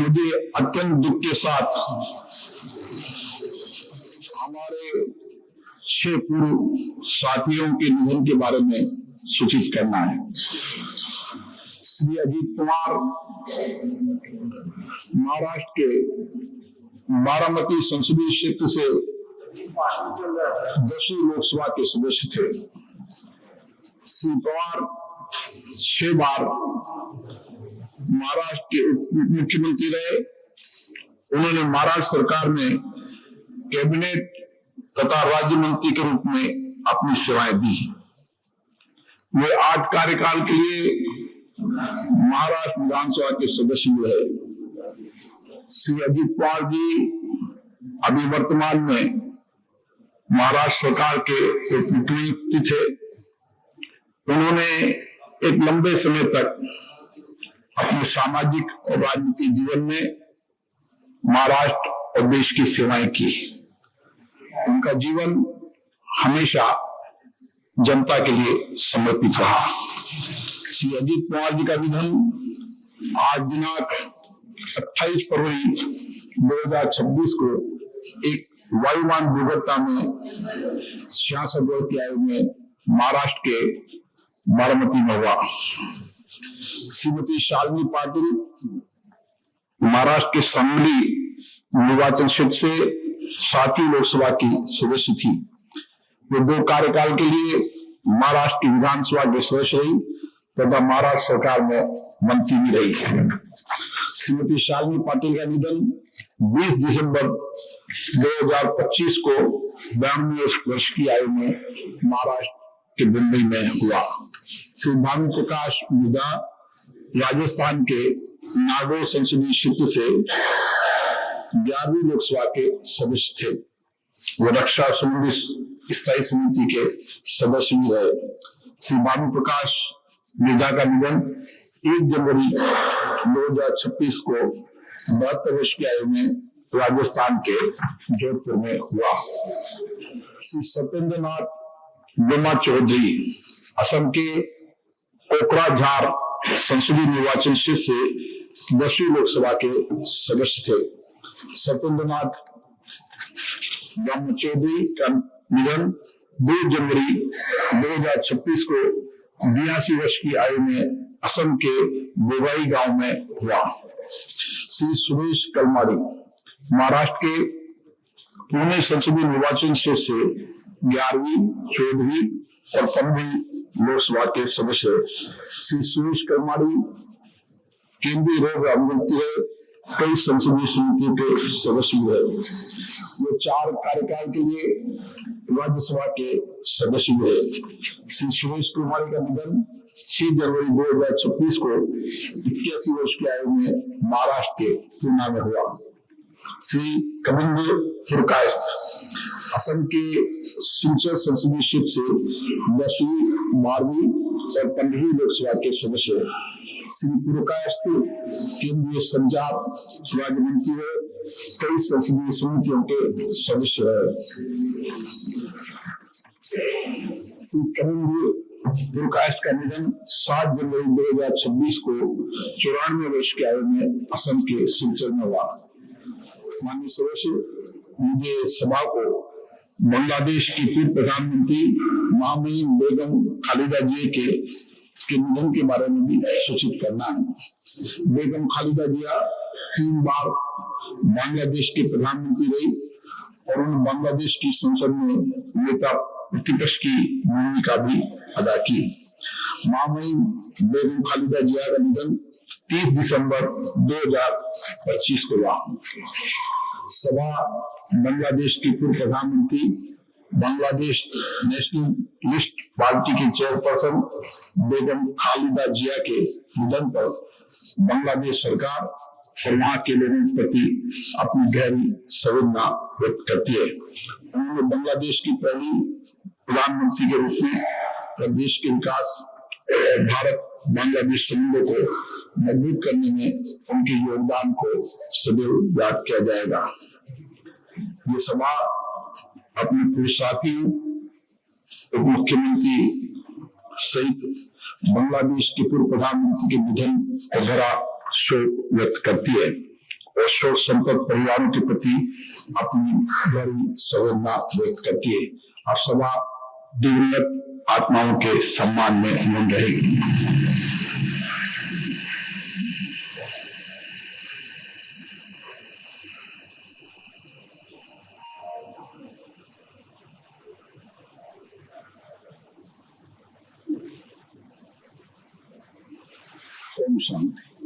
मुझे अत्यंत दुख के साथ हमारे 6 पूर्व साथियों के निधन के बारे में सूचित करना है। श्री अजीत कुमार महाराष्ट्र के बारामती संसदीय क्षेत्र से 10वीं लोकसभा के सदस्य थे। श्री पवार 6 बार महाराष्ट्र के उप मुख्यमंत्री रहे। उन्होंने महाराष्ट्र सरकार में कैबिनेट तथा राज्य मंत्री के रूप में अपनी सेवाएं दी। वे 8 कार्यकाल के लिए महाराष्ट्र विधानसभा के सदस्य रहे। श्री अजीत पवार जी अभी वर्तमान में महाराष्ट्र सरकार के उप मुख्यमंत्री थे। उन्होंने एक लंबे समय तक अपने सामाजिक और राजनीतिक जीवन में महाराष्ट्र और देश की सेवाएं की। उनका जीवन हमेशा जनता के लिए समर्पित रहा। श्री अजीत पवार जी का निधन आज दिनांक 28 फरवरी 2026 को एक वायुयान दुर्घटना में 66 वर्ष की आयु में महाराष्ट्र के बारामती में हुआ। श्रीमती शालिनी पाटिल महाराष्ट्र के सांगली निर्वाचन क्षेत्र से 7वीं लोकसभा की सदस्य थी। वे 2 कार्यकाल के लिए महाराष्ट्र की विधानसभा के सदस्य रही तथा महाराष्ट्र सरकार में मंत्री भी रही। श्रीमती शालिनी पाटिल का निधन 20 दिसंबर 2025 को 92 वर्ष की आयु में महाराष्ट्र के मुंबई में हुआ। श्री भानु प्रकाश मिधा राजस्थान के नागौर संसदीय क्षेत्र से 11वीं लोकसभा के सदस्य थे। वो रक्षा संबंधी स्थायी समिति के सदस्य भी रहे। श्री भानु प्रकाश मिधा का निधन 1 जनवरी 2026 को 72 वर्ष की आयु में राजस्थान के जोधपुर में हुआ। श्री सत्येंद्र नाथ बोमा चौधरी असम के कोकराझार संसदीय निर्वाचन क्षेत्र से 10वीं लोकसभा के सदस्य थे। सत्येंद्र नाथ बोमा चौधरी का निधन 2 जनवरी 2026 को 82 वर्ष की आयु में असम के बोगाई गांव में हुआ। श्री सुरेश कलमाड़ी महाराष्ट्र के पुणे संसदीय निर्वाचन क्षेत्र से 11वीं, 14वीं और 15वीं लोकसभा के सदस्य। श्री सुरेश कलमाड़ी केंद्रीय रेल राज्यमंत्री रहे। कई संसदीय समितियों के सदस्य रहे। वो 4 कार्यकाल के लिए राज्यसभा के सदस्य रहे। श्री सुरेश कलमाड़ी का निधन 6 जनवरी 2026 को 81 वर्ष की आयु में महाराष्ट्र के पूना में हुआ। श्री कविंद्र पुरकायस्थ असम के सिलचर संसदीय क्षेत्र से 10वीं, 12वीं और 15वीं लोकसभा के सदस्य। श्री पुरकायस्थ केंद्रीय संचार राज्य मंत्री रहे। कई संसदीय समितियों के सदस्य रहे। श्री कविंद्र पुरकायस्थ का निधन 7 जनवरी 2026 को 94 वर्ष की आयु में असम के सिलचर में हुआ। माननीय सदस्य, मुझे सभा को बांग्लादेश की पूर्व प्रधानमंत्री मामीन बेगम खालिदा जिया के निधन के बारे में भी सूचित करना है। बेगम खालिदा जिया 3 बार बांग्लादेश के प्रधानमंत्री रही और उन्होंने बांग्लादेश की संसद में नेता प्रतिपक्ष की भूमिका भी अदा की। मामीन बेगम खालिदा जिया का निधन 30 दिसंबर 2025 को हुआ। सभा बांग्लादेश की पूर्व प्रधानमंत्री, बांग्लादेश नेशनलिस्ट पार्टी की चेयरपर्सन बेगम खालिदा जिया के निधन पर बांग्लादेश सरकार और वहां के लोगों के प्रति अपनी गहरी संवेदना व्यक्त करती है। उन्होंने बांग्लादेश की पहली प्रधानमंत्री के रूप में प्रदेश के विकास और भारत बांग्लादेश संबंधों को मजबूत करने में उनके योगदान को सदैव याद किया जाएगा। ये सभा अपने पूर्व साथियों, उप मुख्यमंत्री सहित बांग्लादेश के पूर्व प्रधानमंत्री के निधन पर गहरा शोक व्यक्त करती है। और शोक संतप्त परिवारों के प्रति अपनी गहरी संवेदना व्यक्त करती है और सभा दिवंगत आत्माओं के सम्मान में मौन रहेगी। ओम शांति।